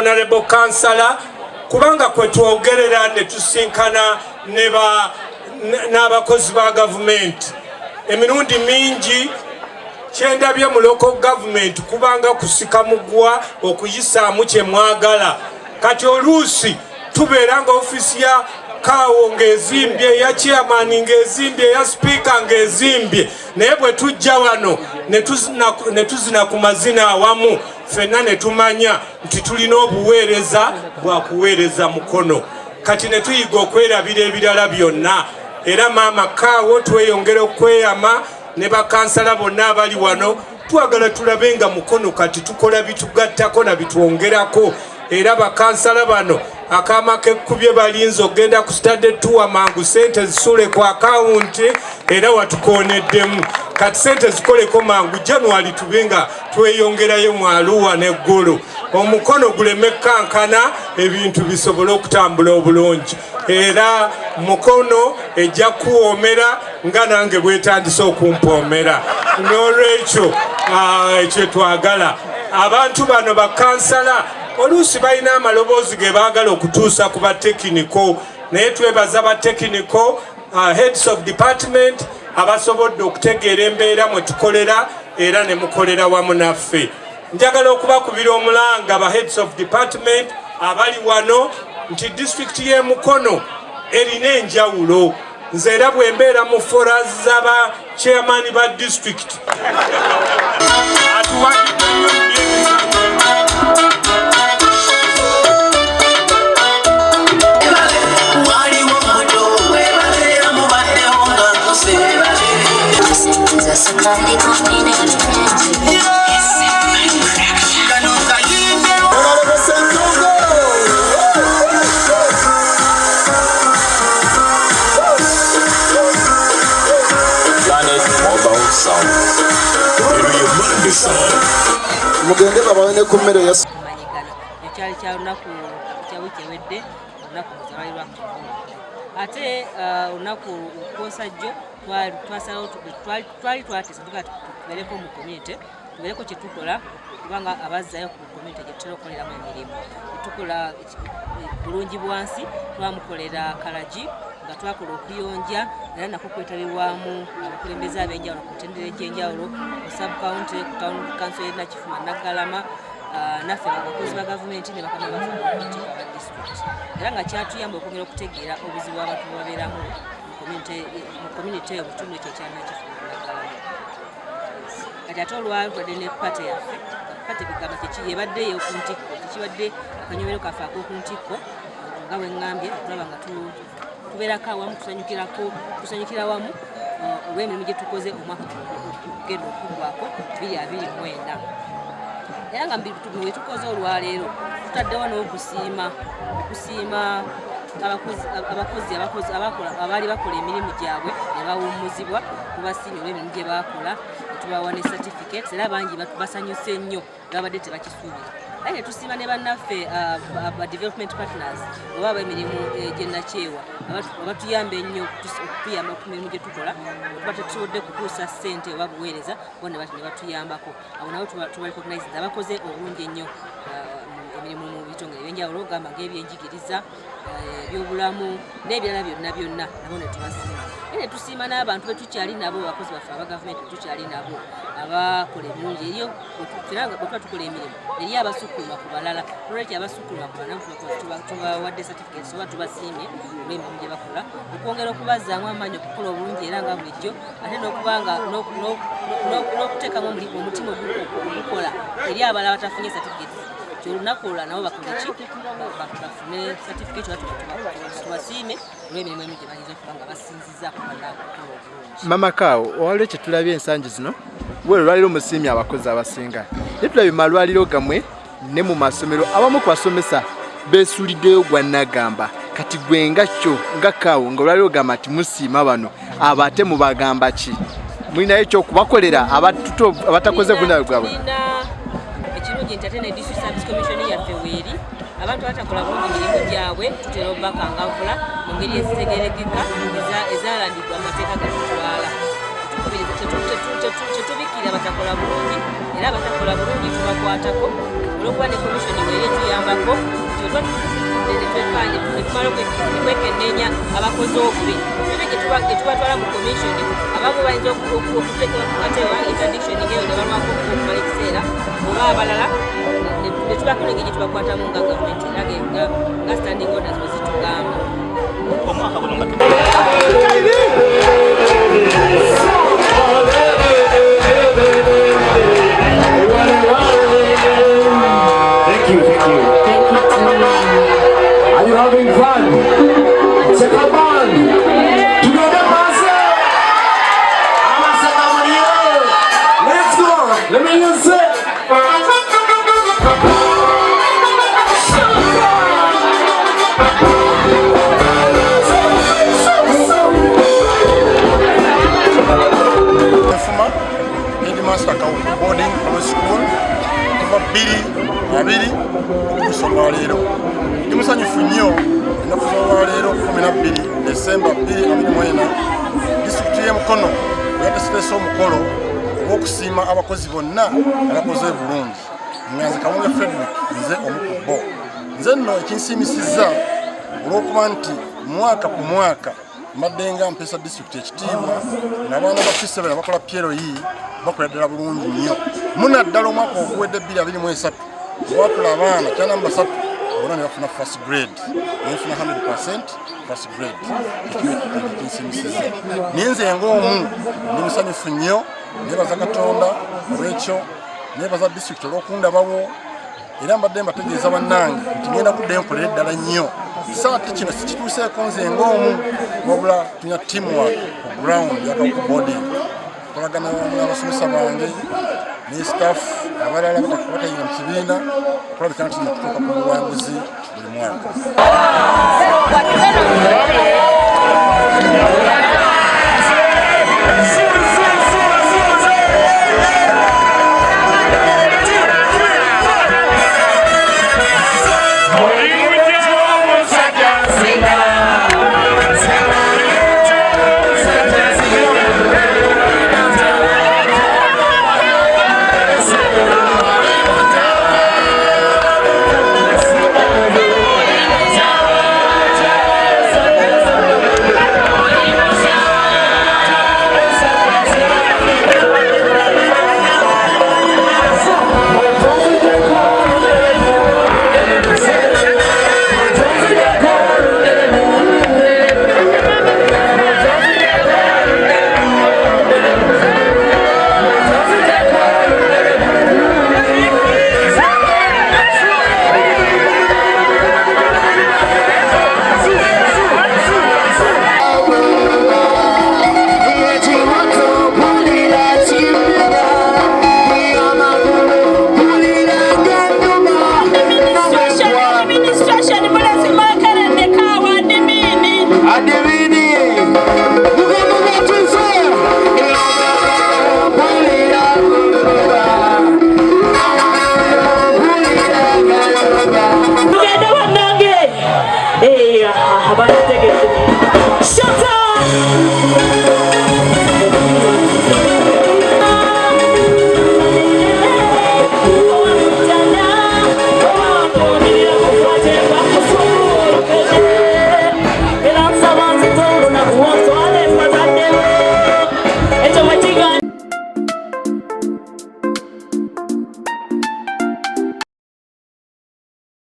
Honorable Councillor, kubanga kwe twogerera ne tusinkana n'abakozi ba gavumenti emirundi mingi kyendabye mu local government kubanga kusika mugwa okuyisaamu kye mwagala kati oluusi tubeera nga ofisi ya Kaawo ng'ezimbye, ya chairman ng'ezimbye, ya speaker ng'ezimbye, naye bwe tujja wano ne tuzina ku mazina awamu ffenna ne tumanya nti tulina obuweereza bwa kuweereza mukono kati ne tuyiga okwerabira ebirala byonna era maama Kaawo tweyongera okweyama ne bakansala bonna abali wano twagala tulabe nga mukono kati tukola bitugattako na bitwongerako era bakansala bano akama kekubye balinzi ogenda ku stade tour mangu sente zisule ku akawunti era watukoneddemu kati sente zikoleko mangu January tubenga tweyongerayo mu Arua n'eggulu omukono guleme kankana ebintu bisobole okutambula obulungi era mukono ejja kuwomera nga nange bwetandise okumpoomera n'olwekyo ekyo twagala abantu bano bakansala oluusi balina amaloboozi ge baagala okutuusa ku batekiniko naye twebaza batekiniko heads of department abasobodde okutegeera embeera mwe tukolera era ne mukolera wamu naffe njagala okubakubira omulanga ba heads of department abali wano nti district y'e Mukono erina enjawulo nze era bwe mbeera mu fora z'aba chairman ba district mugende babane ku mmere ya ekyali kya lunaku kya wiki ewedde olunaku luzalwa ate olunaku lwosajjo twali twatesa tubeereko mu community tubeereko kye tukola kubanga abazzayo ku community gye tutera okukoleramu emirimu tukola bulungi bwansi twamukolera kalagi nga twakola okuyonja era nako kwetabibwamu abakulembeze ab'enjawulo ku mitendera egy'enjawulo ku sub county ku town council y'e Nakifuma Naggalama naffe abakozi ba gavumenti ne bakama baffe aba district era nga kyatuyamba okwongera okutegeera obuzibu abantu babeeramu mu community eyo mu kitundu ekyo ekya Nakifuma Naggalama kati ate olwalwadde ne pate yaffe pate bigamba yebaddeyo ku ntikko tekibadde akanyomero kaffe ak'oku ntikko nga bwe ŋŋambye tulaba nga tubeerako awamu tusanyukira wamu olw'emirimu gye tukoze omwaka ogenda okuggwako 2029 era nga bwe tukoze olwaleero tutaddewo n'okusiima abakozi abaali bakola emirimu gyabwe ne bawummuzibwa tubasiimye olw'emirimu gye baakola ne tubawa ne certificates era bangi basanyuse nnyo babadde tebakisuubira aye tusiima ne bannaffe aba development partners oba ab'emirimu gyennakyewa abatuyamba ennyo okutuyamba ku mirimu gye tukola tuba tetusobodde kutuusa ssente oba buweereza bo ne batuyambako abo nabo tubarecognize abakoze obulungi ennyo emirimu mu bitongole ebyenjawulo ogamba ng'ebyenjigiriza ebyobulamu n'ebirala byonna nabo ne tubasiima ne tusiima n'abantu betukyali nabo abakozi baffe aba gavumenti betukyali nabo abakola ebirungi eriyo bwe tuba tukola emirimu eri abasukkuluma ku balala olwekyo abasukkuluma ku banaku tubawadde certificate oba tubasiimye olw'emirimu gye bakola okwongera okubazzaamu amaanyi okukola obulungi era nga bulijjo ate n'okubanga n'okuteekamu omutima ogukola eri abalala batafunye certificate olunaku olwo nabo bakoleki bafune certificate tubasiime olw'emirimu emu gye bayinza okuba nga basinziza ku balala okukola obulungi. Mama Kaawo owaliwo kye tulabye ensangi zino we lwaliro musiimye abakozi abasinga naye tulabye mu malwaliro gammwe ne mu masomero abamu ku basomesa beesuuliddeyo gwa nagamba kati gwe nga kyo nga Kaawo nga olwaliro gamba nti musiima bano abo ate mubagamba ki mulinayo ekyokubakolera abatakoze bunaabwe bwabwe ekirungi nti ate ne district service commission yaffe weeri abantu abatakola bulungi mirimu gyabwe tutera obbakangavula mu ngeri ezitegerekeka ezalandibwa amateeka gatutwala tetubikira batakola bulungi era abatakola bulungi tubakwatako olwokuba ne komishoni weeri etuyambako netumala okwekenneenya abakozi obubi bibi getubatwala mu komishoni abamu bayinza okuteekebwa ku katewa interdiction ngeyo ne balwako okumala ekiseera oba abalala netubako nengeri gyetubakwatamu nga gavumenti erage nga standing orders bwe zitugamba omwaka guno nga Are you having fun? Check out fun. Together, let's go. Let me hear you say. Headmaster boarding school. Abiri okusoma leero ndimusanyufu nnyo ennaku z'olwaleero 12 Desemba 2024 disitulikiti y'e Mukono yateesesa omukolo ogw'okusiima abakozi bonna abakoze bulungi nga nze Kawunga Frederick nze omu ku bo nze nno ekinsiimisizza olw'okuba nti mwaka ku mwaka mbadde nga mpeesa disitulikiti ekitiibwa n'abaana ba P7 bakola PLE bakola ddala bulungi nnyo munaddala omwaka oguwedde 2023 watula abaana kyanamba 3 bonna ne bafuna first grade nefuna 100% first grade ekinsiimisiza naye nze ng'omu ndi musanyufu nnyo nebaza Katonda olw'ekyo nebaza disitulikiti olw'okundabawo era mbadde mbategeeza bannange nti ngenda kuddayo nkolere ddala nnyo saati kino sikituuseeko nze ng'omu wabula tulina teamwork ku ground yakaku boarding kolagana n'abasomesa bange ne staff abalala batayina mu kibiina okulabika nti tutuuka ku buwanguzi buli mwaka.